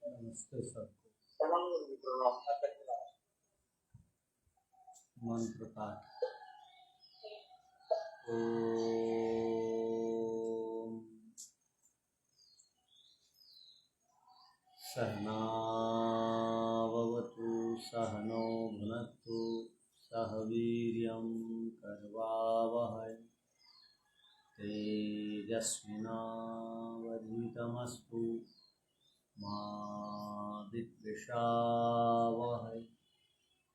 नमस्ते सबको। मंत्र पाठ। ओम सहनाववतु सहनो भुनक्तु सह वीर्यं करवावहै तेजस्विनावधीतमस्तु मा विद्विषावहै।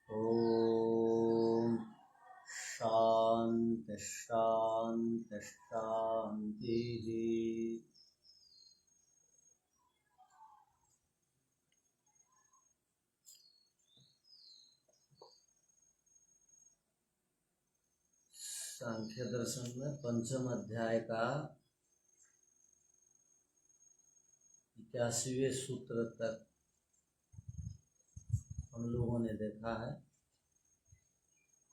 ओम शांति शांति शांति। सांख्य दर्शन में पंचम अध्याय का 81वें सूत्र तक हम लोगों ने देखा है।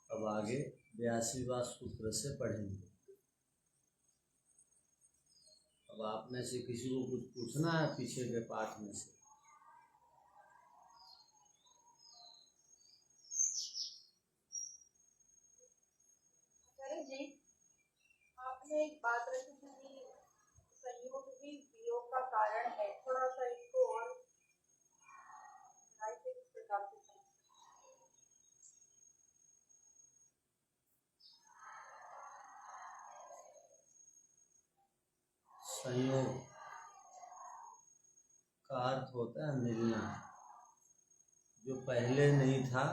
अब आगे 82वां सूत्र से पढ़ेंगे। अब आप में से किसी को कुछ पूछना है पीछे के पाठ में से? जी, आपने एक बात रखी थी कि संयोग भी वियोग का कारण है। थोड़ा सा इसको और किस प्रकार से संयोग का अर्थ होता है मिलना, जो पहले नहीं था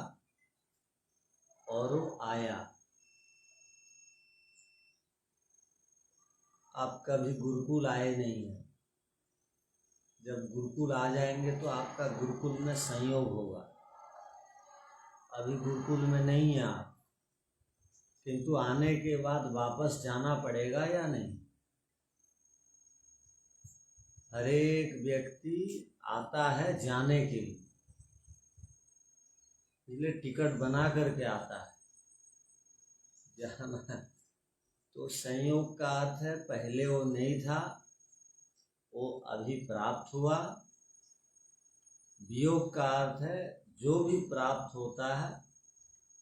और वो आया। आप कभी गुरुकुल आए नहीं हैं। जब गुरुकुल आ जाएंगे तो आपका गुरुकुल में संयोग होगा। अभी गुरुकुल में नहीं है आप, किंतु आने के बाद वापस जाना पड़ेगा या नहीं? हर एक व्यक्ति आता है जाने के लिए, इसलिए टिकट बना करके आता है जाना। तो संयोग का अर्थ है पहले वो नहीं था, वो अभी प्राप्त हुआ। वियोग का अर्थ है जो भी प्राप्त होता है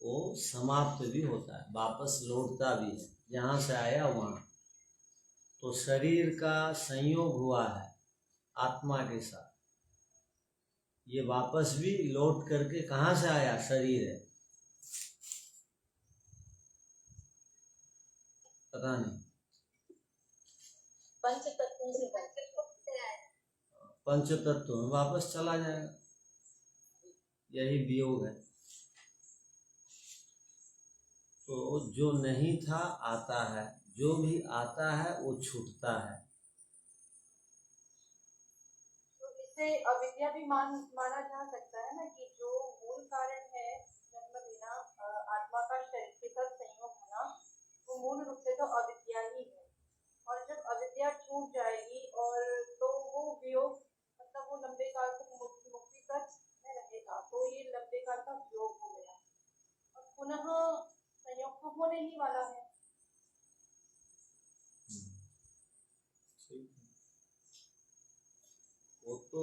वो समाप्त भी होता है, वापस लौटता भी है, जहाँ से आया वहाँ। तो शरीर का संयोग हुआ है आत्मा के साथ, ये वापस भी लौट करके कहाँ से आया? शरीर है, पता नहीं। पंच तत्वों से पंच तत्व में वापस चला जाएगा, यही वियोग है। तो जो नहीं था आता है, जो भी आता है वो छूटता है। तो इससे अविद्या भी माना जा सकता है ना, कि जो मूल कारण है जन्म लेना, आत्मा का शरीर के साथ संयोग होना, वो मूल रूप से तो अविद्या ही है। और जब अविद्या छूट जाएगी और तो वो वियोग, मतलब वो लंबे काल तक मुक्ति तक में रहेगा, तो ये लंबे काल का वियोग हो गया और पुनः संयोग तो होने ही वाला है। वो तो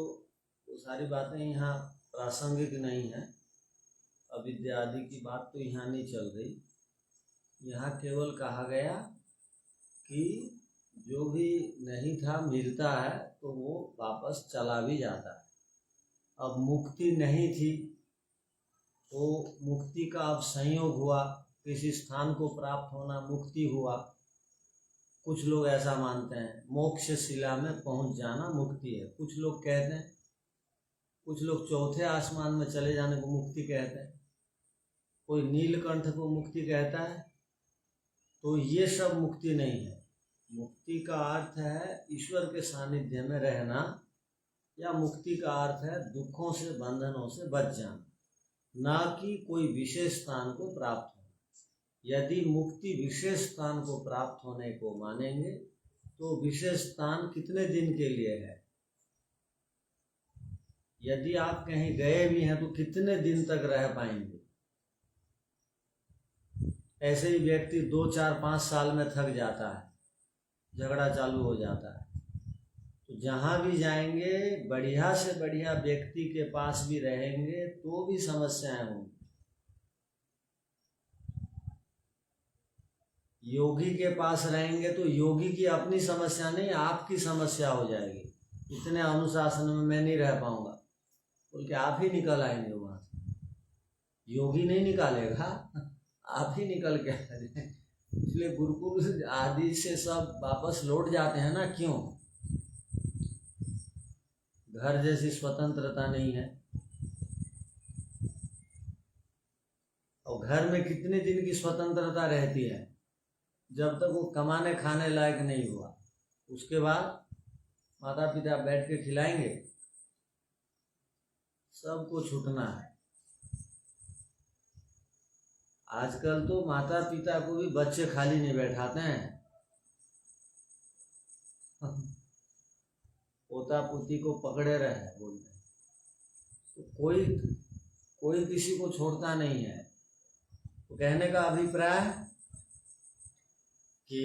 वो सारी बातें यहाँ प्रासंगिक नहीं है। अविद्या आदि की बात तो यहाँ नहीं चल रही। यहाँ केवल कहा गया कि जो भी नहीं था मिलता है तो वो वापस चला भी जाता है। अब मुक्ति नहीं थी तो मुक्ति का अब संयोग हुआ, किसी स्थान को प्राप्त होना मुक्ति हुआ। कुछ लोग ऐसा मानते हैं मोक्ष शिला में पहुंच जाना मुक्ति है। कुछ लोग कहते हैं, कुछ लोग चौथे आसमान में चले जाने को मुक्ति कहते हैं, कोई नीलकंठ को मुक्ति कहता है। तो ये सब मुक्ति नहीं है। मुक्ति का अर्थ है ईश्वर के सानिध्य में रहना, या मुक्ति का अर्थ है दुखों से बंधनों से बच जाना, ना कि कोई विशेष स्थान को प्राप्त होना। यदि मुक्ति विशेष स्थान को प्राप्त होने को मानेंगे तो विशेष स्थान कितने दिन के लिए है? यदि आप कहीं गए भी हैं तो कितने दिन तक रह पाएंगे? ऐसे ही व्यक्ति 2, 4, 5 साल में थक जाता है, झगड़ा चालू हो जाता है। तो जहाँ भी जाएंगे बढ़िया से बढ़िया व्यक्ति के पास भी रहेंगे तो भी समस्याएं होंगी। योगी के पास रहेंगे तो योगी की अपनी समस्या नहीं आपकी समस्या हो जाएगी, इतने अनुशासन में मैं नहीं रह पाऊंगा बोल के आप ही निकल आएंगे वहां से। योगी नहीं निकालेगा, आप ही निकल के आएंगे। इसलिए गुरुकुल आदि से सब वापस लौट जाते हैं ना। क्यों? घर जैसी स्वतंत्रता नहीं है। और घर में कितने दिन की स्वतंत्रता रहती है? जब तक वो कमाने खाने लायक नहीं हुआ, उसके बाद माता पिता बैठ के खिलाएंगे, सबको छूटना है। आजकल तो माता पिता को भी बच्चे खाली नहीं बैठाते हैं। पोता पोती को पकड़े रहे बोलते हैं। तो कोई किसी को छोड़ता नहीं है। तो कहने का अभिप्राय कि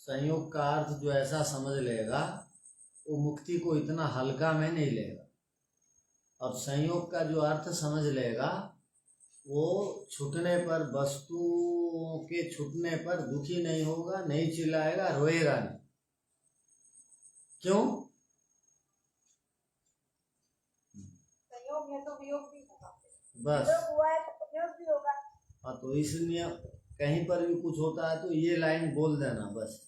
संयोग का अर्थ जो ऐसा समझ लेगा वो मुक्ति को इतना हल्का में नहीं लेगा। अब संयोग का जो अर्थ समझ लेगा वो छूटने पर, वस्तुओं के छूटने पर दुखी नहीं होगा, नहीं चिल्लाएगा, रोएगा नहीं। क्यों? संयोग है तो वियोग भी होगा, बस वियोग हुआ है तो वियोग भी होगा। हाँ, तो इसलिए कहीं पर भी कुछ होता है तो ये लाइन बोल देना बस।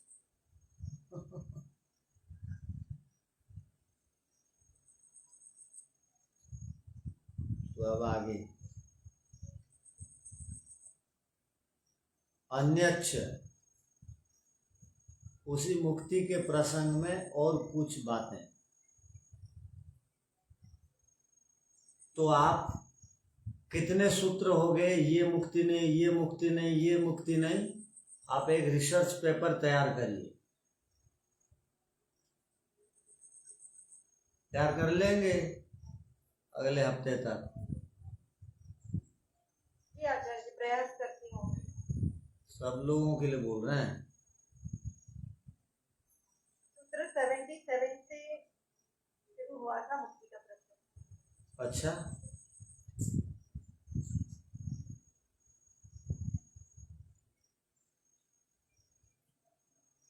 तो अब आगे अन्यच्छ, उसी मुक्ति के प्रसंग में और कुछ बातें। तो आप कितने सूत्र हो गए, ये मुक्ति नहीं, ये मुक्ति नहीं, ये मुक्ति नहीं। आप एक रिसर्च पेपर तैयार करिए, तैयार कर लेंगे अगले हफ्ते तक। आचार्य प्रयास करती हूँ। सब लोगों के लिए बोल रहे हैं। सूत्र 77 से शुरू हुआ था मुक्ति का प्रश्न। अच्छा,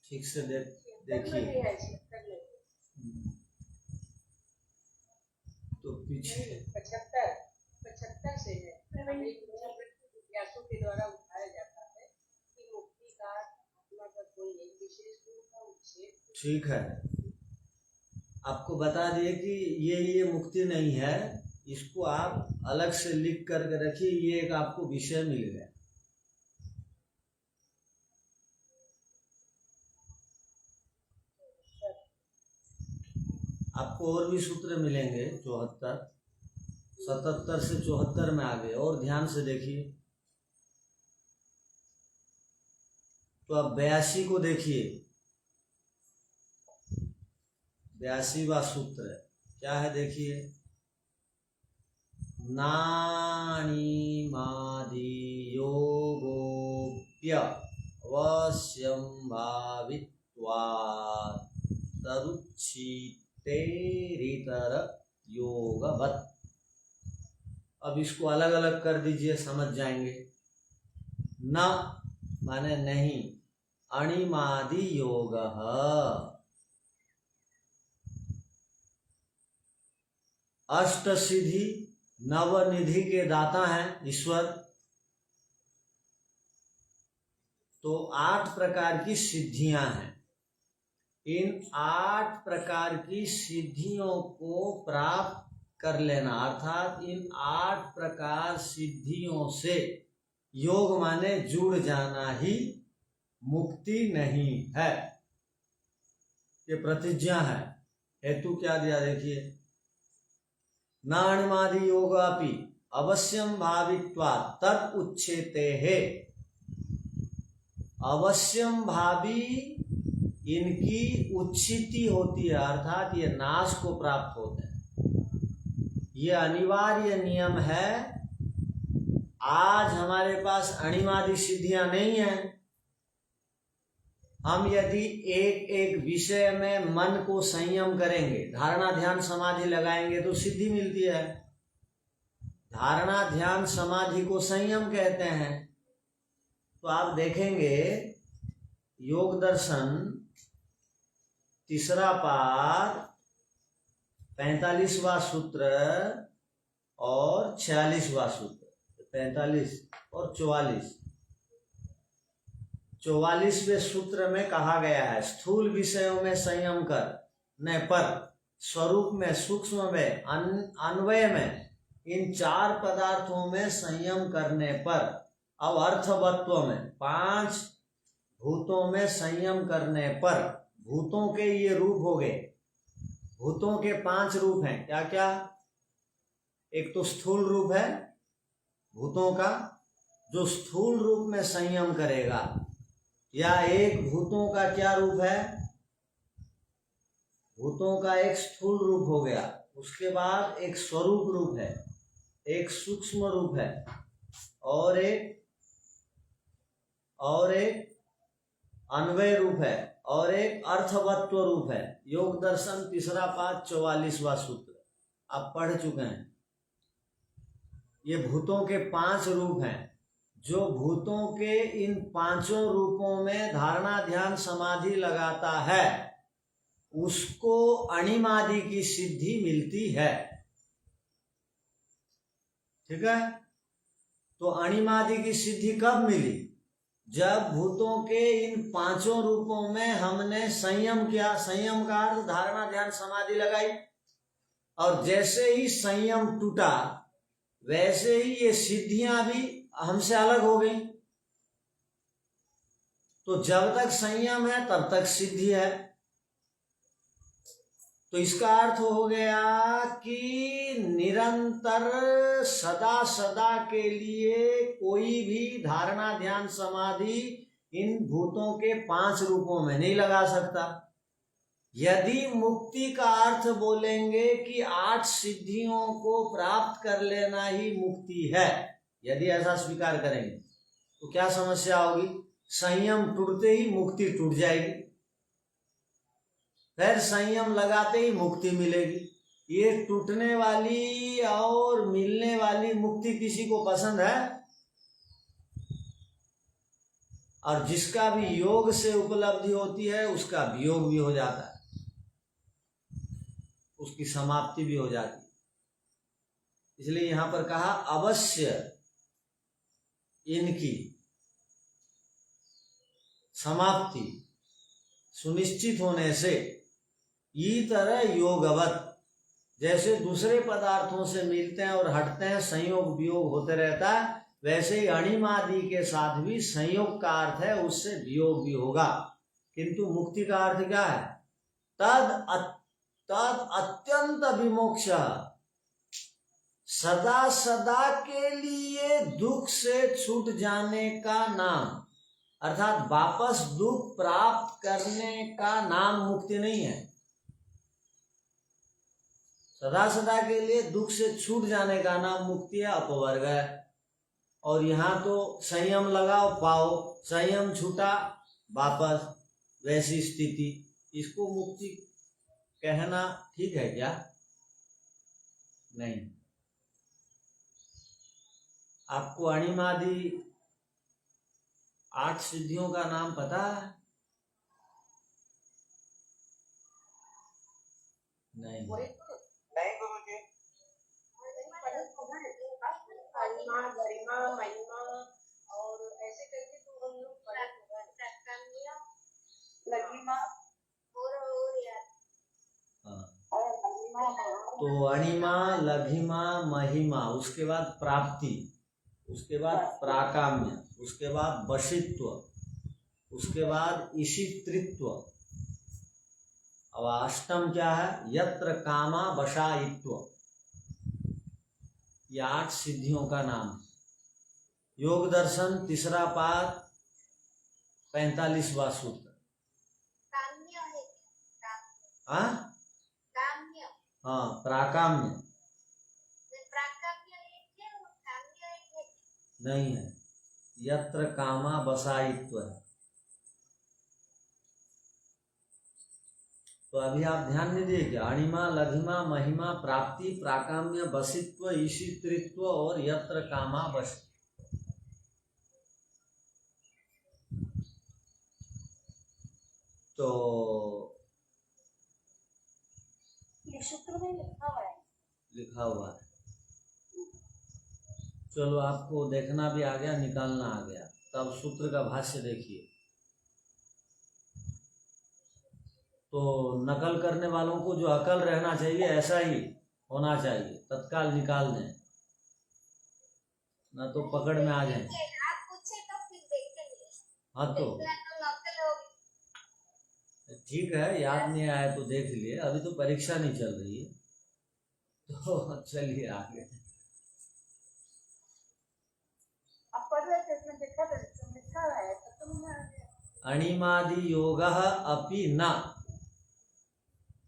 ठीक से देखिए। तो पीछे 75 से है। जिज्ञासु के द्वारा उठाया जाता है कि मुक्ति का आत्मा का कोई एक विशेष गुण का उच्छेद। ठीक है, आपको बता दिए कि ये मुक्ति नहीं है, इसको आप अलग से लिख करके रखिए। ये एक आपको विषय मिल गया। आपको और भी सूत्र मिलेंगे 74, 77 से 74 में आ गए। और ध्यान से देखिए। तो अब 82 को देखिए। 82वां सूत्र क्या है? देखिए, नाणी मादि योगोप्य अवश्यम भावित्वात् तदुच्छितेरितर योगवत्। अब इसको अलग अलग कर दीजिए, समझ जाएंगे। न माने नहीं, अणिमादि योगः, अष्ट सिद्धि नवनिधि के दाता हैं ईश्वर। तो 8 प्रकार की सिद्धियां हैं। इन 8 प्रकार की सिद्धियों को प्राप्त कर लेना, अर्थात इन 8 प्रकार सिद्धियों से योग माने जुड़ जाना ही मुक्ति नहीं है। ये प्रतिज्ञा है। हेतु क्या दिया? देखिए, नाणिमादि योगापि अवश्यम भावित्वात् तद उच्छेते। अवश्यम भावी इनकी उच्छिति होती है, अर्थात ये नाश को प्राप्त होते हैं। ये अनिवार्य नियम है। आज हमारे पास अणिमादि सिद्धियां नहीं है, हम यदि एक एक विषय में मन को संयम करेंगे, धारणा ध्यान समाधि लगाएंगे तो सिद्धि मिलती है। धारणा ध्यान समाधि को संयम कहते हैं। तो आप देखेंगे योग दर्शन तीसरा पाद 45वां सूत्र और 46वां सूत्र, 45 और 44। 44वें सूत्र में कहा गया है स्थूल विषयों में संयम करने पर, स्वरूप में, सूक्ष्म में, अन्वय में, इन 4 पदार्थों में संयम करने पर, अब अर्थवत्व में 5 भूतों में संयम करने पर, भूतों के ये रूप हो गए। भूतों के 5 रूप हैं, क्या क्या? एक तो स्थूल रूप है भूतों का, जो स्थूल रूप में संयम करेगा, या एक भूतों का क्या रूप है? भूतों का एक स्थूल रूप हो गया, उसके बाद एक स्वरूप रूप है, एक सूक्ष्म रूप है, और एक अन्वय रूप है, और एक अर्थवत्व रूप है। योग दर्शन तीसरा पाद 44वां सूत्र आप पढ़ चुके हैं। ये भूतों के 5 रूप हैं। जो भूतों के इन 5 रूपों में धारणा ध्यान समाधि लगाता है उसको अणिमादि की सिद्धि मिलती है। ठीक है? तो अणिमादि की सिद्धि कब मिली? जब भूतों के इन 5 रूपों में हमने संयम किया। संयम का अर्थ धारणा ध्यान समाधि लगाई, और जैसे ही संयम टूटा वैसे ही ये सिद्धियां भी हमसे अलग हो गई। तो जब तक संयम है तब तक सिद्धि है। तो इसका अर्थ हो गया कि निरंतर सदा सदा के लिए कोई भी धारणा ध्यान समाधि इन भूतों के 5 रूपों में नहीं लगा सकता। यदि मुक्ति का अर्थ बोलेंगे कि 8 सिद्धियों को प्राप्त कर लेना ही मुक्ति है, यदि ऐसा स्वीकार करेंगे तो क्या समस्या होगी? संयम टूटते ही मुक्ति टूट जाएगी, फिर संयम लगाते ही मुक्ति मिलेगी। ये टूटने वाली और मिलने वाली मुक्ति किसी को पसंद है? और जिसका भी योग से उपलब्धि होती है उसका वियोग भी हो जाता है, उसकी समाप्ति भी हो जाती है। इसलिए यहां पर कहा अवश्य इनकी समाप्ति सुनिश्चित होने से तरह योगवत, जैसे दूसरे पदार्थों से मिलते हैं और हटते हैं, संयोग वियोग होते रहता है, वैसे ही अणिमादि के साथ भी संयोग का अर्थ है, उससे वियोग भी होगा। किंतु मुक्ति का अर्थ क्या है? तद अत्यंत विमोक्ष, सदा सदा के लिए दुख से छूट जाने का नाम, अर्थात वापस दुख प्राप्त करने का नाम मुक्ति नहीं है। सदा सदा के लिए दुख से छूट जाने का नाम मुक्ति है, अपवर्ग है। और यहाँ तो संयम लगाओ पाओ, संयम छूटा वापस वैसी स्थिति, इसको मुक्ति कहना ठीक है क्या? नहीं। आपको अणिमादि 8 सिद्धियों का नाम पता है? नहीं। अनिमा, गरिमा, महिमा और ऐसे करके तो हम लोग लघिमा तो अणिमा, लघिमा, महिमा, उसके बाद प्राप्ति, उसके बाद प्राकाम्य, उसके बाद वशित्व, उसके बाद ईशित्रित्व। अब अष्टम क्या है? यत्र कामा वशायित्व। ये 8 सिद्धियों का नाम। योग दर्शन तीसरा पाद 45वां सूत्र। हाँ, प्राकाम्य नहीं है, यत्र कामा वशायित्व है। तो अभी आप ध्यान में दीजिए, अणिमा, लघिमा, महिमा, प्राप्ति, प्राकाम्य, वशित्व, ईशित्रित्व और यत्र कामा वश। तो ये सूत्र में लिखा हुआ है। लिखा हुआ है। चलो आपको देखना भी आ गया, निकालना आ गया, तब सूत्र का भाष्य देखिए। तो नकल करने वालों को जो अकल रहना चाहिए ऐसा ही होना चाहिए, तत्काल निकाल दें, ना तो पकड़ में आ जाए। आप पूछे तो फिर देखेंगे। हाँ तो नकल होगी। ठीक है, याद नहीं आया तो देख लिए, अभी तो परीक्षा नहीं चल रही है, तो चलिए आगे। आप पढ़ रहे थे, इसमें लिखा है तो तुमने अणिमादि योगः अपि न,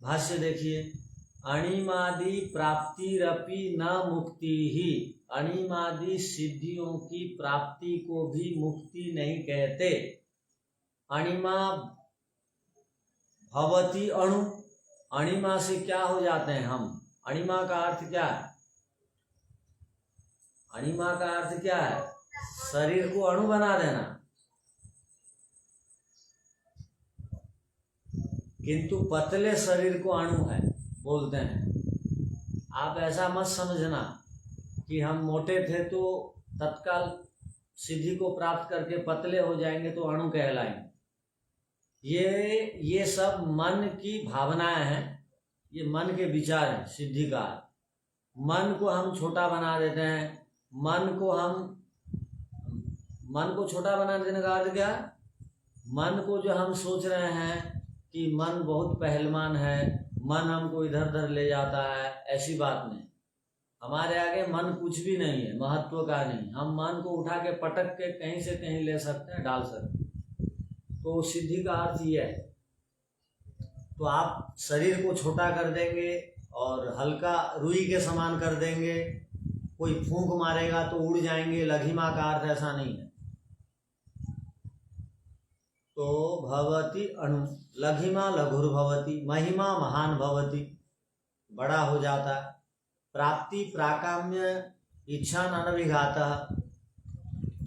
भाष्य देखिए, अणिमादि प्राप्तिरपि न मुक्ति ही, अणिमादि सिद्धियों की प्राप्ति को भी मुक्ति नहीं कहते। अणिमा भवति अणु, अणिमा से क्या हो जाते हैं हम? अणिमा का अर्थ क्या है? अणिमा का अर्थ क्या है? शरीर को अणु बना देना। किंतु पतले शरीर को अणु है बोलते हैं। आप ऐसा मत समझना कि हम मोटे थे तो तत्काल सिद्धि को प्राप्त करके पतले हो जाएंगे तो अणु कहलाएंगे। ये सब मन की भावनाएं हैं, ये मन के विचार हैं। सिद्धि का मन को हम छोटा बना देते हैं, मन को छोटा बना देने का अर्थ क्या? मन को जो हम सोच रहे हैं कि मन बहुत पहलवान है, मन हमको इधर उधर ले जाता है, ऐसी बात नहीं। हमारे आगे मन कुछ भी नहीं है, महत्व का नहीं। हम मन को उठा के पटक के कहीं से कहीं ले सकते हैं, डाल सकते हैं। तो सिद्धि का अर्थ ये है। तो आप शरीर को छोटा कर देंगे और हल्का रुई के समान कर देंगे, कोई फूंक मारेगा तो उड़ जाएंगे, लघिमा का अर्थ ऐसा नहीं है। तो भवति अणु, लघिमा लघुर्भवति, महिमा महान भवति, बड़ा हो जाता है। प्राप्ति प्राकाम्य इच्छा अनभिघातः,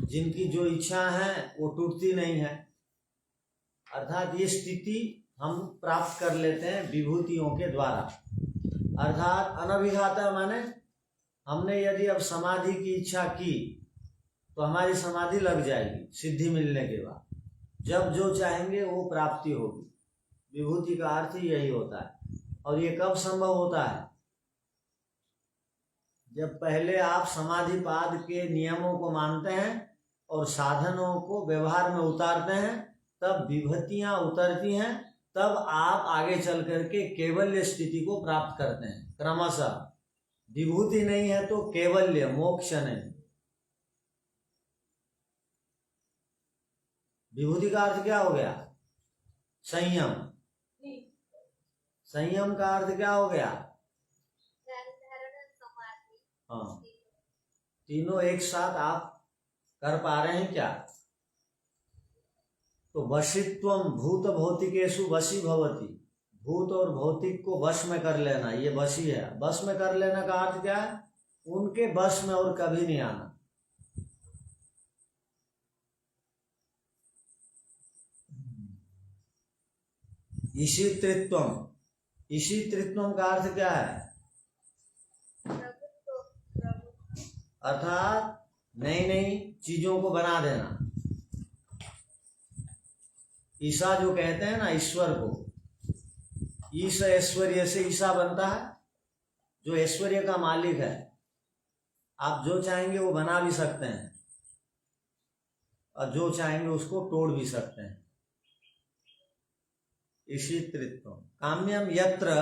जिनकी जो इच्छा है वो टूटती नहीं है, अर्थात ये स्थिति हम प्राप्त कर लेते हैं विभूतियों के द्वारा। अर्थात अनभिघातः माने हमने यदि अब समाधि की इच्छा की तो हमारी समाधि लग जाएगी सिद्धि मिलने के बाद। जब जो चाहेंगे वो प्राप्ति होगी। विभूति का अर्थ ही यही होता है। और ये कब संभव होता है? जब पहले आप समाधिपाद के नियमों को मानते हैं और साधनों को व्यवहार में उतारते हैं, तब विभूतियां उतरती हैं, तब आप आगे चल करके केवल्य स्थिति को प्राप्त करते हैं क्रमशः। विभूति नहीं है तो केवल्य मोक्ष नहीं। विभूति का अर्थ क्या हो गया? संयम। संयम का अर्थ क्या हो गया? हाँ, तीनों एक साथ आप कर पा रहे हैं क्या? तो वशित्वम भूत भौतिकेषु वशी भवति, भूत और भौतिक को वश में कर लेना, ये वशी है। वश में कर लेना का अर्थ क्या है? उनके वश में और कभी नहीं आना। ईशित्रित्वम, ईशित्रित्वम का अर्थ क्या है? अर्थात नई नई चीजों को बना देना। ईशा जो कहते हैं ना ईश्वर को, ईश ऐश्वर्य से ईशा बनता है, जो ऐश्वर्य का मालिक है। आप जो चाहेंगे वो बना भी सकते हैं और जो चाहेंगे उसको तोड़ भी सकते हैं। ईशित्रित्व। काम्यम यत्र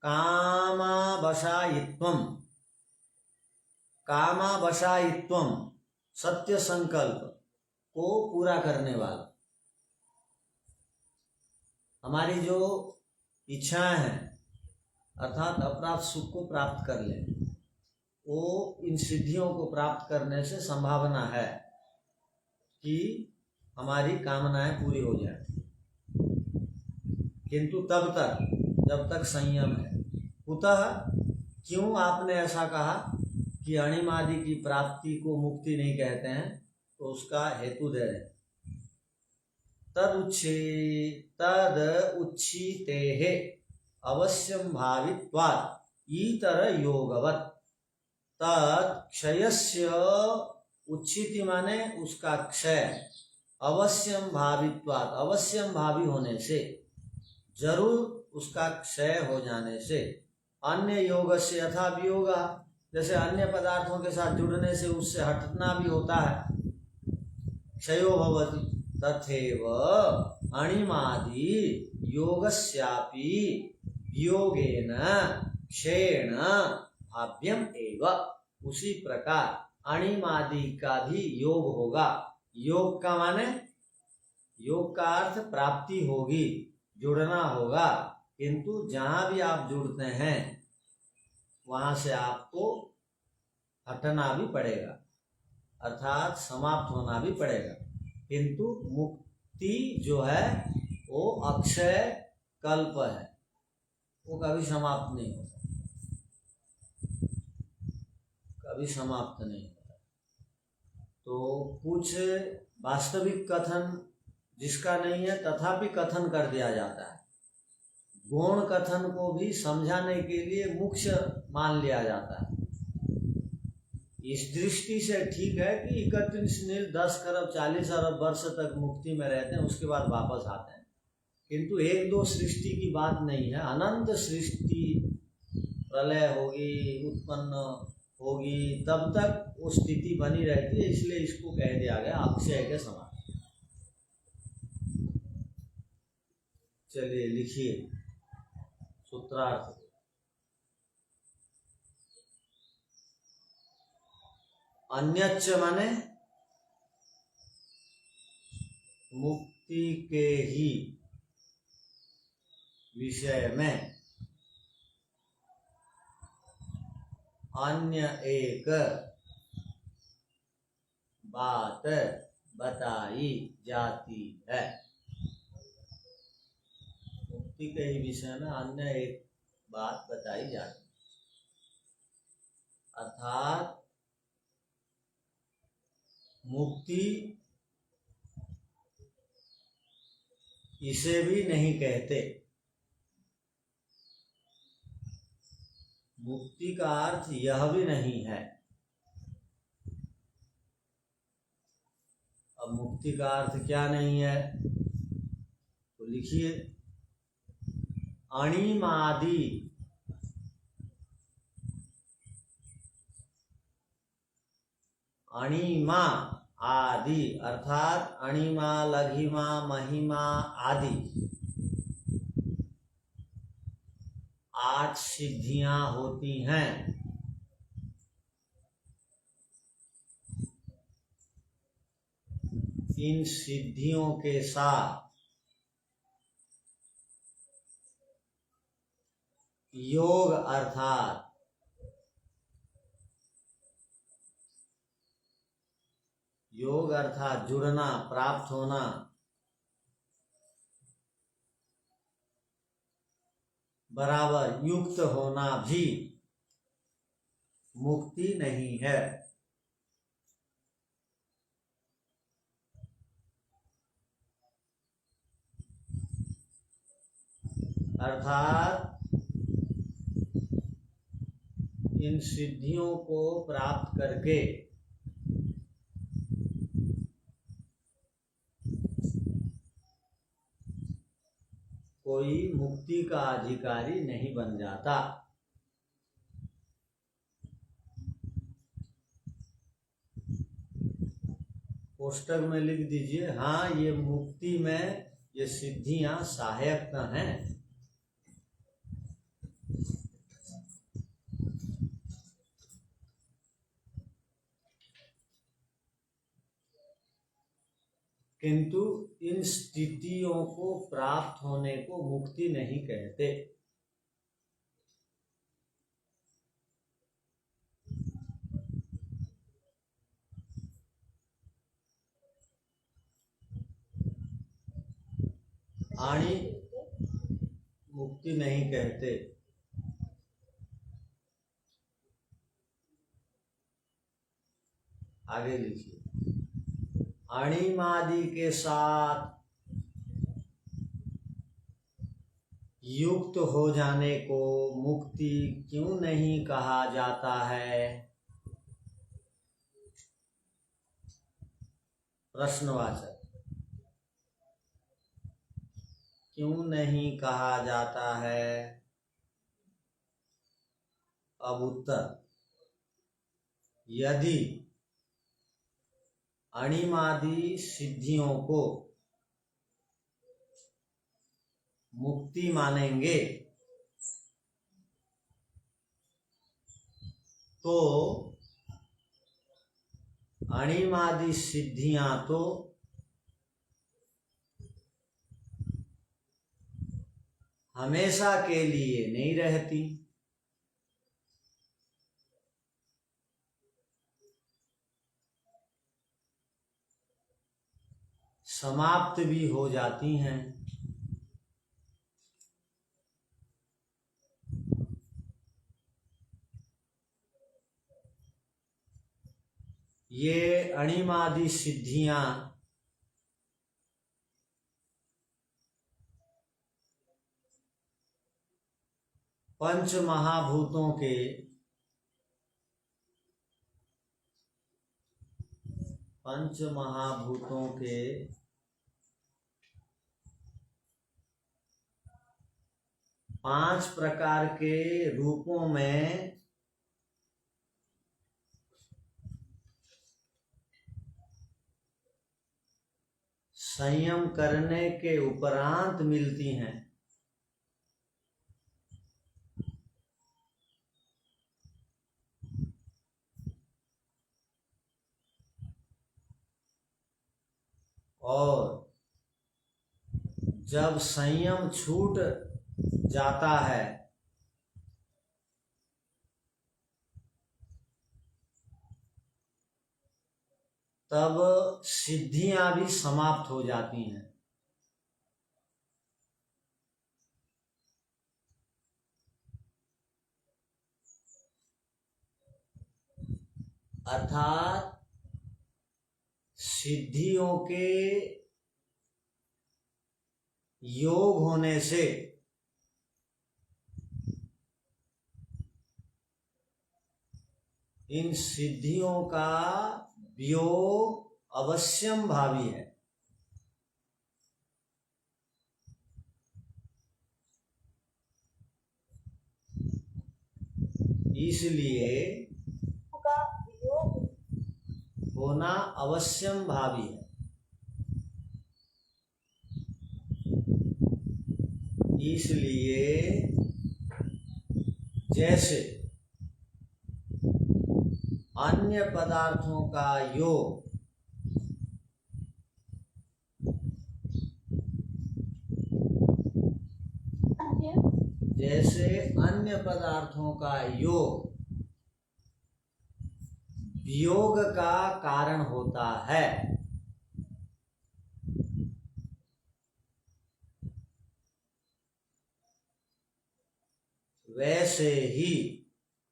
कामावशायित्वम, कामावशायित्वम सत्य संकल्प को पूरा करने वाला। हमारी जो इच्छाएं हैं अर्थात अपराध सुख को प्राप्त कर ले, वो इन सिद्धियों को प्राप्त करने से संभावना है कि हमारी कामनाएं पूरी हो जाए। किंतु तब तक जब तक संयम है। कुतः, क्यों आपने ऐसा कहा कि अणिमादि की प्राप्ति को मुक्ति नहीं कहते हैं, तो उसका हेतु दे रहे। तद उच्छितेः अवश्यं भावित्वात् इतर योगवत्। तत् क्षयस्य, उच्छिति माने उसका क्षय, अवश्यम भावित्वात्, अवश्यम भावी होने से, जरूर उसका क्षय हो जाने से, अन्य योग से यथा वियोग, जैसे अन्य पदार्थों के साथ जुड़ने से उससे हटना भी होता है, क्षयो भवति, तथैव अणिमादि योगस्यापि वियोगेन क्षयेण भाव्यम एव। उसी प्रकार अणिमादि का भी योग होगा। योग का माने, योग का अर्थ प्राप्ति होगी, जुड़ना होगा, किंतु जहां भी आप जुड़ते हैं वहां से आपको हटना भी पड़ेगा, अर्थात समाप्त होना भी पड़ेगा। किंतु मुक्ति जो है वो अक्षय कल्प है, वो कभी समाप्त नहीं होता, कभी समाप्त नहीं होता। तो कुछ वास्तविक कथन जिसका नहीं है तथापि कथन कर दिया जाता है। गौण कथन को भी समझाने के लिए मुख्य मान लिया जाता है। इस दृष्टि से ठीक है कि 31 नील 10 खरब 40 अरब वर्ष तक मुक्ति में रहते हैं, उसके बाद वापस आते हैं, किंतु एक दो सृष्टि की बात नहीं है। अनंत सृष्टि प्रलय होगी, उत्पन्न होगी, तब तक वो स्थिति बनी रहती है, इसलिए इसको कह दिया गया अक्षय के समान। चलिए लिखिए सूत्रार्थ। अन्यच्च माने मुक्ति के ही विषय में अन्य एक बात बताई जाती है। मुक्ति के ही विषय में अन्य एक बात बताई जाती है, अर्थात मुक्ति इसे भी नहीं कहते। मुक्ति का अर्थ यह भी नहीं है। अब मुक्ति का अर्थ क्या नहीं है तो लिखिए, अणिमादि अणिमा आदि, अर्थात अणिमा, लघिमा, महिमा आदि 8 सिद्धियां होती हैं। इन सिद्धियों के साथ योग अर्थात जुड़ना, प्राप्त होना, बराबर युक्त होना भी मुक्ति नहीं है। अर्थात इन सिद्धियों को प्राप्त करके कोई मुक्ति का अधिकारी नहीं बन जाता। कोष्टक में लिख दीजिए, हाँ ये मुक्ति में ये सिद्धियां सहायक हैं। किंतु इन स्थितियों को प्राप्त होने को मुक्ति नहीं कहते। मुक्ति नहीं कहते। आगे लिखिए, अणिमादि के साथ युक्त हो जाने को मुक्ति क्यों नहीं कहा जाता है? प्रश्नवाचक, क्यों नहीं कहा जाता है? अब उत्तर, यदि अणिमादि सिद्धियों को मुक्ति मानेंगे तो अणिमादि सिद्धियां तो हमेशा के लिए नहीं रहती, समाप्त भी हो जाती हैं। ये अणिमादि सिद्धियां पंच महाभूतों के पांच प्रकार के रूपों में संयम करने के उपरांत मिलती हैं। और जब संयम छूट जाता है तब सिद्धियां भी समाप्त हो जाती हैं। अर्थात सिद्धियों के योग होने से इन सिद्धियों का वियोग अवश्यम भावी है। इसलिए का वियोग होना अवश्यम भावी है। इसलिए जैसे अन्य पदार्थों का योग वियोग का कारण होता है, वैसे ही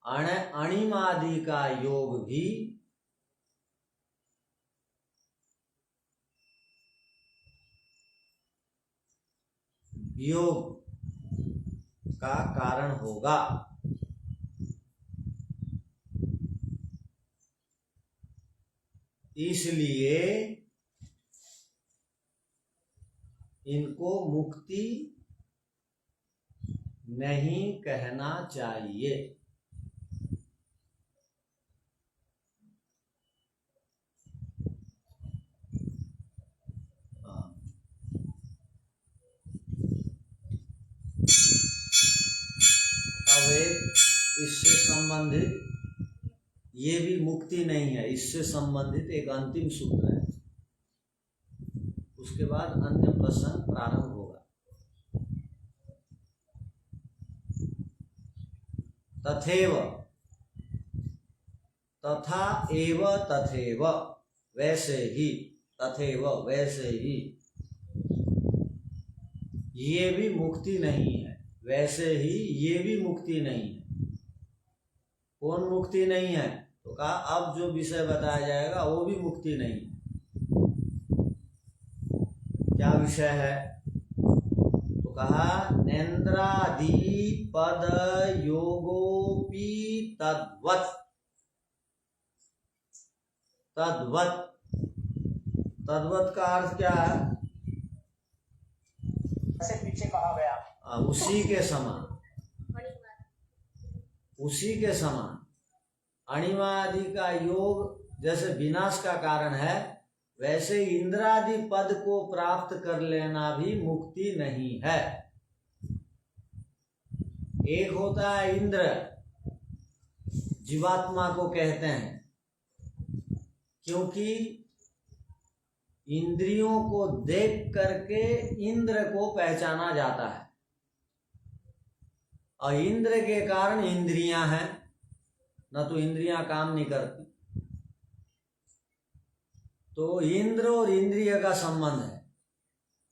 अणिमादि का योग भी वियोग का कारण होगा। इसलिए इनको मुक्ति नहीं कहना चाहिए। अब इससे संबंधित, ये भी मुक्ति नहीं है, इससे संबंधित एक अंतिम सूत्र है, उसके बाद अन्य प्रसंग प्रारंभ होगा। तथैव, तथा एव तथैव, वैसे ही, तथैव वैसे ही, ये भी मुक्ति नहीं है, वैसे ही ये भी मुक्ति नहीं है। कौन मुक्ति नहीं है? तो कहा अब जो विषय बताया जाएगा वो भी मुक्ति नहीं है। क्या विषय है? तो कहा नेन्द्रादि पद योगोपि तद्वत्। तद्वत्, तद्वत् का अर्थ क्या है? से पीछे कहा गया उसी के समान, उसी के समान। अणिमा आदि का योग जैसे विनाश का कारण है, वैसे इंद्रादि पद को प्राप्त कर लेना भी मुक्ति नहीं है। एक होता है इंद्र, जीवात्मा को कहते हैं, क्योंकि इंद्रियों को देख करके इंद्र को पहचाना जाता है, और इंद्र के कारण इंद्रियां हैं, न तो इंद्रियां काम नहीं करती। तो इंद्र और इंद्रिय का संबंध है।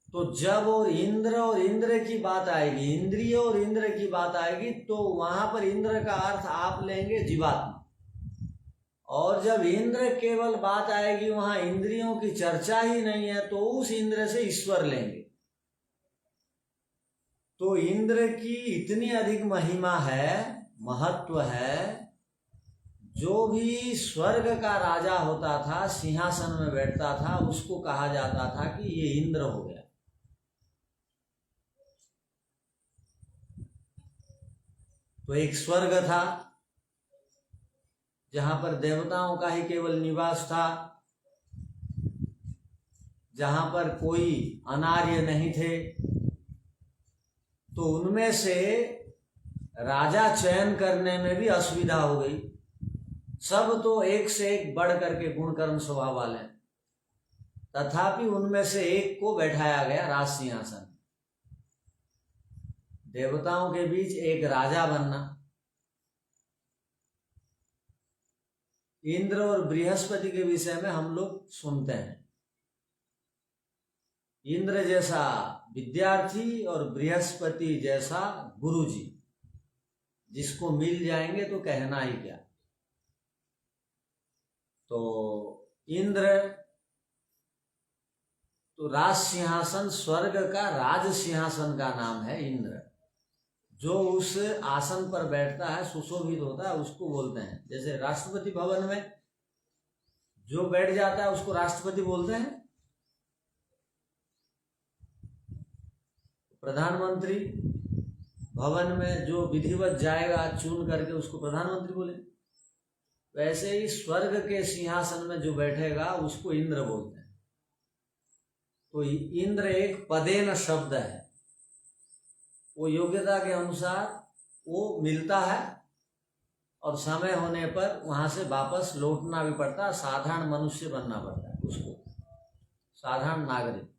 तो जब और इंद्र की बात आएगी, इंद्रिय और इंद्र की बात आएगी, तो वहां पर इंद्र का अर्थ आप लेंगे जीवात्मा, और जब इंद्र केवल बात आएगी, वहां इंद्रियों की चर्चा ही नहीं है, तो उस इंद्र से ईश्वर लेंगे। तो इंद्र की इतनी अधिक महिमा है, महत्व है। जो भी स्वर्ग का राजा होता था, सिंहासन में बैठता था, उसको कहा जाता था कि ये इंद्र हो गया। तो एक स्वर्ग था जहां पर देवताओं का ही केवल निवास था, जहां पर कोई अनार्य नहीं थे। तो उनमें से राजा चयन करने में भी असुविधा हो गई। सब तो एक से एक बढ़ करके गुण कर्म स्वभाव वाले, तथापि उनमें से एक को बैठाया गया राज सिंहासन। देवताओं के बीच एक राजा बनना। इंद्र और बृहस्पति के विषय में हम लोग सुनते हैं, इंद्र जैसा विद्यार्थी और बृहस्पति जैसा गुरुजी, जिसको मिल जाएंगे तो कहना ही क्या। तो इंद्र तो राज सिंहासन, स्वर्ग का राज सिंहासन का नाम है इंद्र। जो उस आसन पर बैठता है, सुशोभित होता है, उसको बोलते हैं। जैसे राष्ट्रपति भवन में जो बैठ जाता है उसको राष्ट्रपति बोलते हैं। प्रधानमंत्री भवन में जो विधिवत जाएगा चुन करके, उसको प्रधानमंत्री बोले। वैसे ही स्वर्ग के सिंहासन में जो बैठेगा उसको इंद्र बोलते हैं। तो इंद्र एक पदेन शब्द है, वो योग्यता के अनुसार वो मिलता है, और समय होने पर वहां से वापस लौटना भी पड़ता है। साधारण मनुष्य बनना पड़ता है उसको, साधारण नागरिक।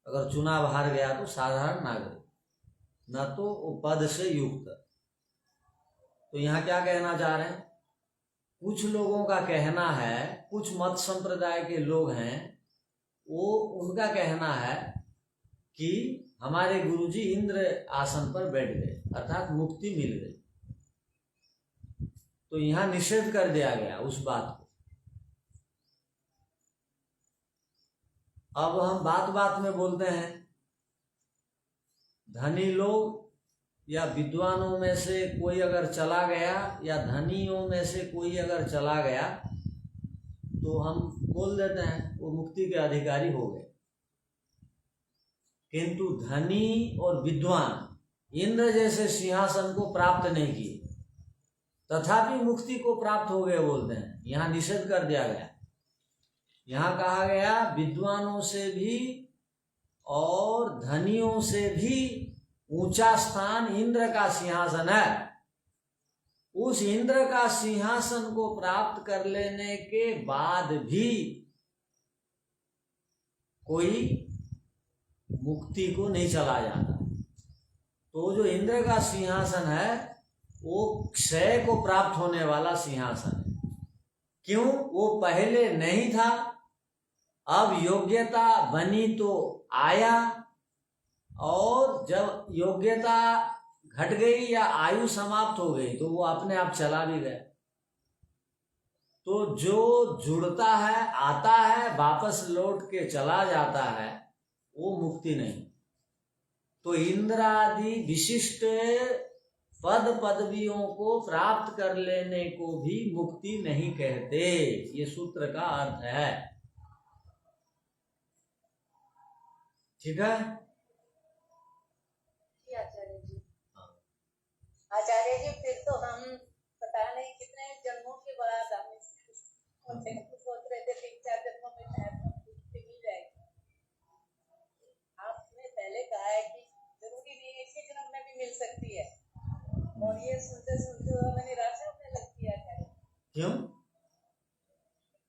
अगर चुनाव हार गया तो साधारण नागरिक, न तो वो पद से युक्त। तो यहाँ क्या कहना चाह रहे हैं? कुछ लोगों का कहना है, कुछ मत संप्रदाय के लोग हैं, वो उनका कहना है कि हमारे गुरुजी इंद्र आसन पर बैठ गए, अर्थात मुक्ति मिल गई। तो यहाँ निषेध कर दिया गया उस बात को। अब हम बात बात में बोलते हैं, धनी लोग या विद्वानों में से कोई अगर चला गया, या धनियों में से कोई अगर चला गया, तो हम बोल देते हैं वो मुक्ति के अधिकारी हो गए। किंतु धनी और विद्वान इंद्र जैसे सिंहासन को प्राप्त नहीं किए, तथापि मुक्ति को प्राप्त हो गए बोलते हैं। यहाँ निषेध कर दिया गया। यहाँ कहा गया विद्वानों से भी और धनियों से भी ऊंचा स्थान इंद्र का सिंहासन है। उस इंद्र का सिंहासन को प्राप्त कर लेने के बाद भी कोई मुक्ति को नहीं चला जाता। तो जो इंद्र का सिंहासन है वो क्षय को प्राप्त होने वाला सिंहासन है। क्यों? वो पहले नहीं था, अब योग्यता बनी तो आया, और जब योग्यता घट गई या आयु समाप्त हो गई तो वो अपने आप चला भी गया। तो जो जुड़ता है, आता है, वापस लौट के चला जाता है, वो मुक्ति नहीं। तो इंद्र आदि विशिष्ट पद पदवियों को प्राप्त कर लेने को भी मुक्ति नहीं कहते। ये सूत्र का अर्थ है। ठीक है आचार्य जी। आचार्य जी, फिर तो हम पता नहीं कितने जन्मों के बाद हमें सोच रहे थे 3-4 जन्मों में शायद मुक्ति मिल जाएगी। आपने पहले कहा है कि जरूरी नहीं है इसी जन्म में भी मिल सकती है, और ये सुनते सुनते हमें निराशा होने लगती है। क्यों?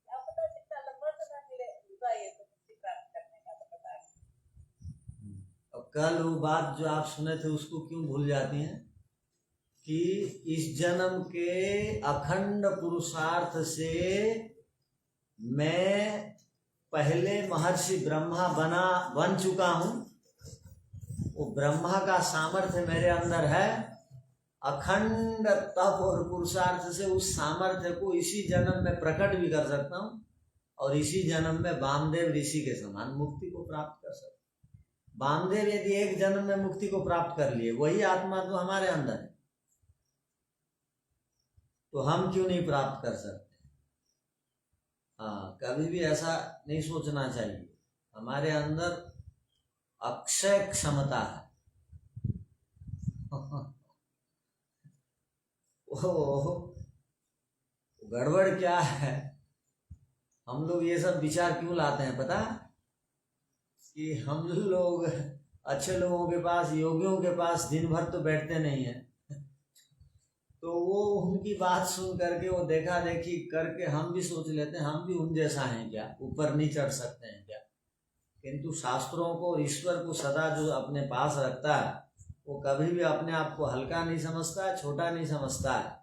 क्या पता कितना लंबा समय मिलेगा ये तो मुक्ति प्राप्त करने का, तो पता नहीं। अब कल वो बात जो आप सुने थे उसको क्यों भूल जाती हैं कि इस जन्म के अखंड पुरुषार्थ से मैं पहले महर्षि ब्रह्मा बन चुका हूं। वो ब्रह्मा का सामर्थ्य मेरे अंदर है। अखंड तप और पुरुषार्थ से उस सामर्थ्य को इसी जन्म में प्रकट भी कर सकता हूं और इसी जन्म में वामदेव ऋषि के समान मुक्ति को प्राप्त कर सकता हूं। वामदेव यदि एक जन्म में मुक्ति को प्राप्त कर लिए, वही आत्मा तो हमारे अंदर है, तो हम क्यों नहीं प्राप्त कर सकते? हाँ, कभी भी ऐसा नहीं सोचना चाहिए। हमारे अंदर अक्षय क्षमता है। ओह, गड़बड़ क्या है? हम लोग ये सब विचार क्यों लाते हैं पता? कि हम लोग अच्छे लोगों के पास, योगियों के पास दिन भर तो बैठते नहीं है, तो वो उनकी बात सुन करके, वो देखा देखी करके हम भी सोच लेते हैं हम भी उन जैसा हैं क्या, ऊपर नहीं चढ़ सकते हैं क्या। किंतु शास्त्रों को और ईश्वर को सदा जो अपने पास रखता है वो कभी भी अपने आप को हल्का नहीं समझता है, छोटा नहीं समझता है।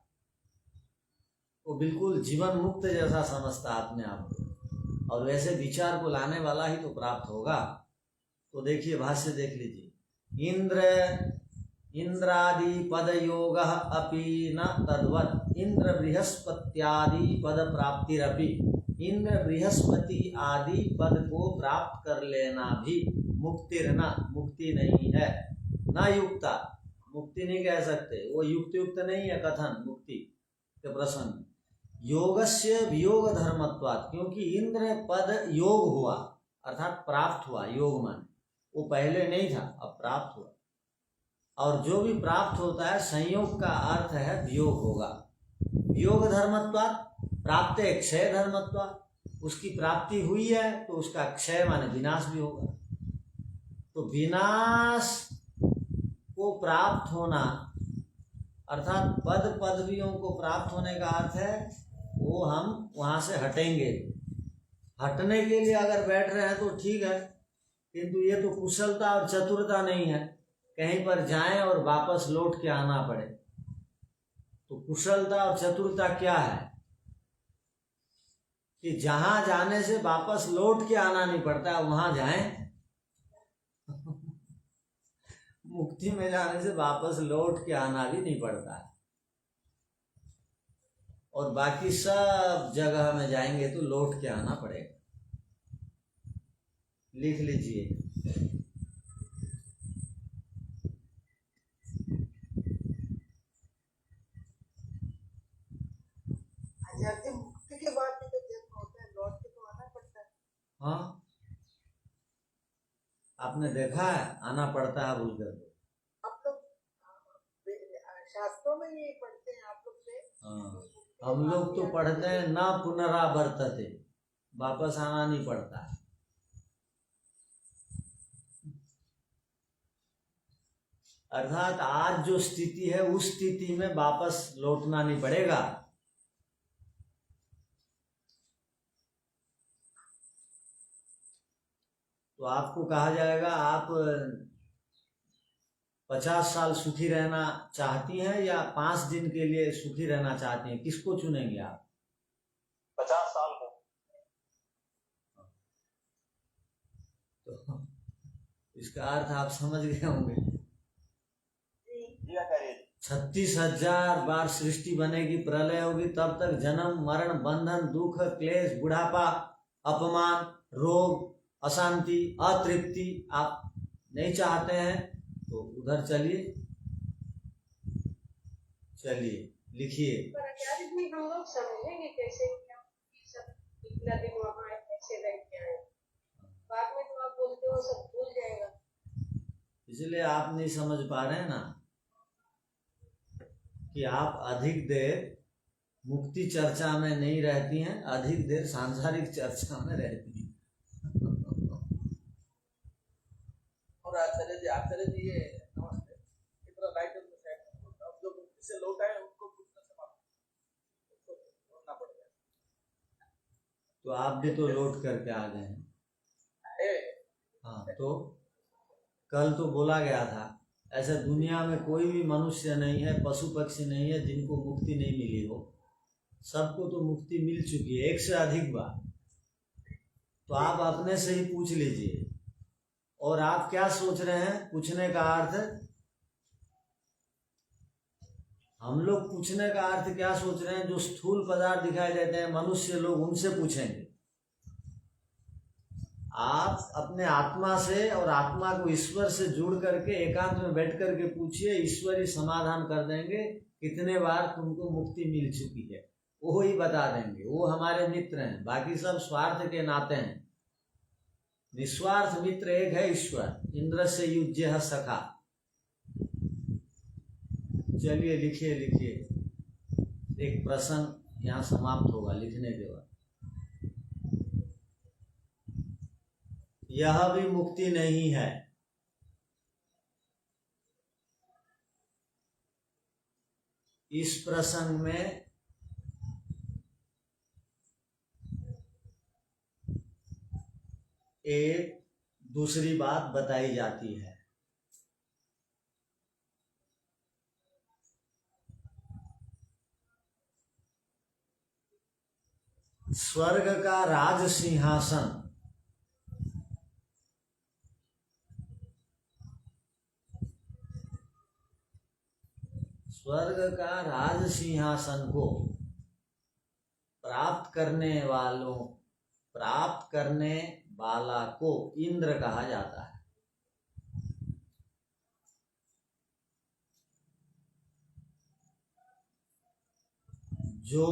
वो बिल्कुल जीवन मुक्त जैसा समझता है अपने आप को, और वैसे विचार को लाने वाला ही तो प्राप्त होगा। तो देखिए भाष्य देख लीजिए। इंद्रादि पद योग अपि न तद्वत् इंद्र बृहस्पत्यादि पद प्राप्तिरपि। इंद्र बृहस्पति आदि पद को प्राप्त कर लेना भी मुक्तिर्न, मुक्ति नहीं है। न युक्ता, मुक्ति नहीं कह सकते, वो युक्त नहीं है कथन मुक्ति के प्रसंग। योगस्य वियोग धर्मत्वात्, क्योंकि इंद्र पद योग हुआ अर्थात प्राप्त हुआ। योग मान वो पहले नहीं था, अब प्राप्त हुआ, और जो भी प्राप्त होता है संयोग का अर्थ है वियोग होगा। वियोग धर्मत्वात् प्राप्ते क्षय धर्मत्वात्, उसकी प्राप्ति हुई है तो उसका क्षय माने विनाश भी होगा। तो विनाश को प्राप्त होना अर्थात पद पदवियों को प्राप्त होने का अर्थ है वो हम वहां से हटेंगे। हटने के लिए अगर बैठ रहे हैं तो ठीक है, किंतु ये तो कुशलता और चतुरता नहीं है, कहीं पर जाएं और वापस लौट के आना पड़े। तो कुशलता और चतुरता क्या है कि जहां जाने से वापस लौट के आना नहीं पड़ता, वहां जाएं। मुक्ति में जाने से वापस लौट के आना भी नहीं पड़ता है, और बाकी सब जगह में जाएंगे तो लौट के आना पड़ेगा। लिख लीजिए। मुक्ति के बाद भी तो जन्म होता है, लौट के तो आना पड़ता है। हाँ, आपने देखा है आना पड़ता है बोल कर। आप लोग शास्त्रों में ये पढ़ते हैं आप लोग से? हाँ, हम लोग तो पढ़ते हैं ना पुनरावर्तते, वापस आना नहीं पड़ता है। अर्थात आज जो स्थिति है उस स्थिति में वापस लौटना नहीं पड़ेगा। तो आपको कहा जाएगा आप 50 साल सुखी रहना चाहती हैं या 5 दिन के लिए सुखी रहना चाहती हैं, किसको चुनेंगे आप? 50 साल को। इसका अर्थ आप समझ गए होंगे। जी आचार्य जी। 36,000 बार सृष्टि बनेगी, प्रलय होगी, तब तक जन्म मरण बंधन दुख क्लेश बुढ़ापा अपमान रोग अशांति अतृप्ति आप नहीं चाहते हैं तो उधर चलिए लिखिए। पर आचार्य जी हम लोग समझेंगे कैसे कि हम ये सब इतना दिन वहाँ कैसे रह के आए? बाद में तो आप बोलते हो सब भूल जाएगा। इसलिए आप नहीं समझ पा रहे हैं ना कि आप अधिक देर मुक्ति चर्चा में नहीं रहती हैं, अधिक देर सांसारिक चर्चा में रहती हैं। और आचार्य जी ये नमस्ते इतना लाइट अब जो मुक्ति से लौट आए उनको पूछना समाप्त होना पड़ेगा। तो आप भी तो लौट करके आ गए हैं। हाँ, तो कल तो बोला गया था ऐसे दुनिया में कोई भी मनुष्य नहीं है, पशु पक्षी नहीं है जिनको मुक्ति नहीं मिली हो। सबको तो मुक्ति मिल चुकी है, एक से अधिक बार। तो आप अपने से ही पूछ लीजिए। और आप क्या सोच रहे हैं? पूछने का अर्थ, हम लोग पूछने का अर्थ क्या सोच रहे हैं? जो स्थूल पदार्थ दिखाई देते हैं मनुष्य लोग, उनसे पूछेंगे। आप अपने आत्मा से और आत्मा को ईश्वर से जुड़ करके एकांत में बैठ करके पूछिए, ईश्वर ही समाधान कर देंगे कितने बार तुमको मुक्ति मिल चुकी है, वो ही बता देंगे। वो हमारे मित्र हैं, बाकी सब स्वार्थ के नाते हैं। निस्वार्थ मित्र एक है ईश्वर, इंद्र से युज्य सखा। चलिए लिखिए। एक प्रश्न यहाँ समाप्त होगा लिखने के बाद। यह भी मुक्ति नहीं है। इस प्रसंग में एक दूसरी बात बताई जाती है। स्वर्ग का राज सिंहासन स्वर्ग का राज सिंहासन को प्राप्त करने वाला को इंद्र कहा जाता है। जो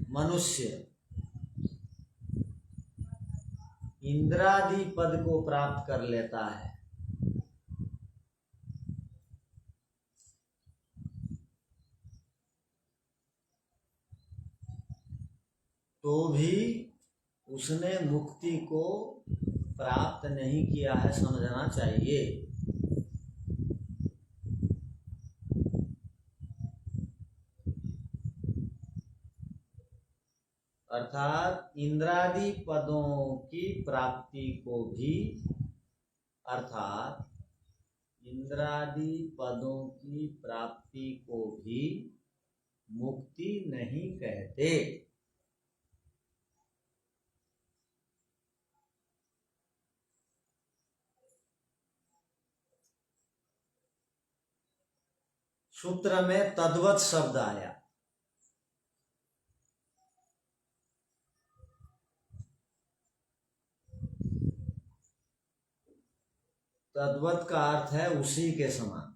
मनुष्य इंद्रादि पद को प्राप्त कर लेता है, तो भी उसने मुक्ति को प्राप्त नहीं किया है, समझना चाहिए। अर्थात इंद्रादि पदों की प्राप्ति को भी, मुक्ति नहीं कहते। सूत्र में तद्वत शब्द आया। तद्वत का अर्थ है उसी के समान।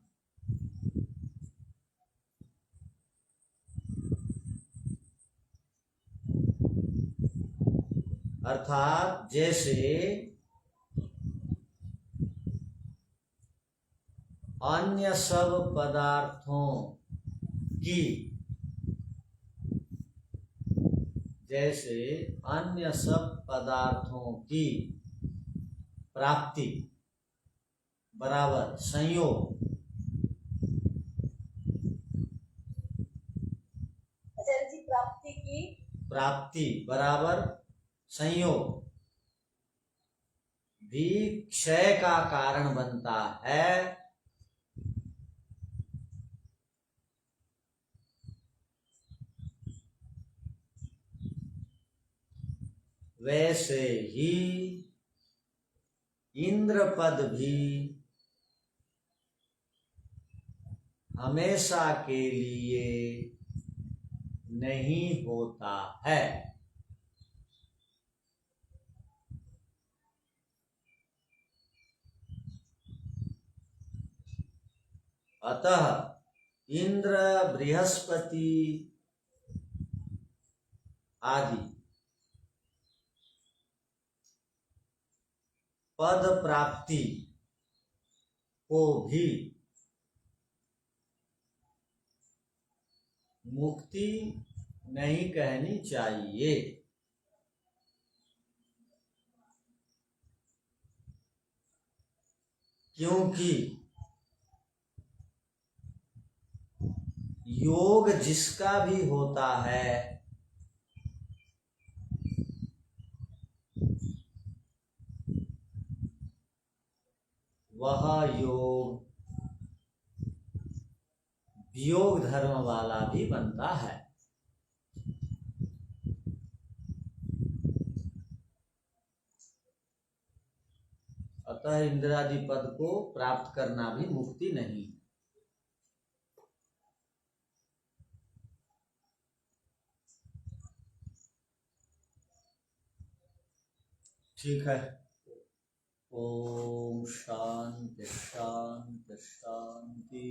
अर्थात जैसे अन्य सब पदार्थों की प्राप्ति बराबर संयोग, प्राप्ति बराबर संयोग भी क्षय का कारण बनता है, वैसे ही इंद्र पद भी हमेशा के लिए नहीं होता है। अतः इंद्र, बृहस्पति आदि पद प्राप्ति को भी मुक्ति नहीं कहनी चाहिए, क्योंकि योग जिसका भी होता है वह योग वियोग धर्म वाला भी बनता है। अतः इंद्रादि पद को प्राप्त करना भी मुक्ति नहीं। ठीक है। ओम शांति शांति शांति।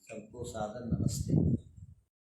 सबको सादर नमस्ते।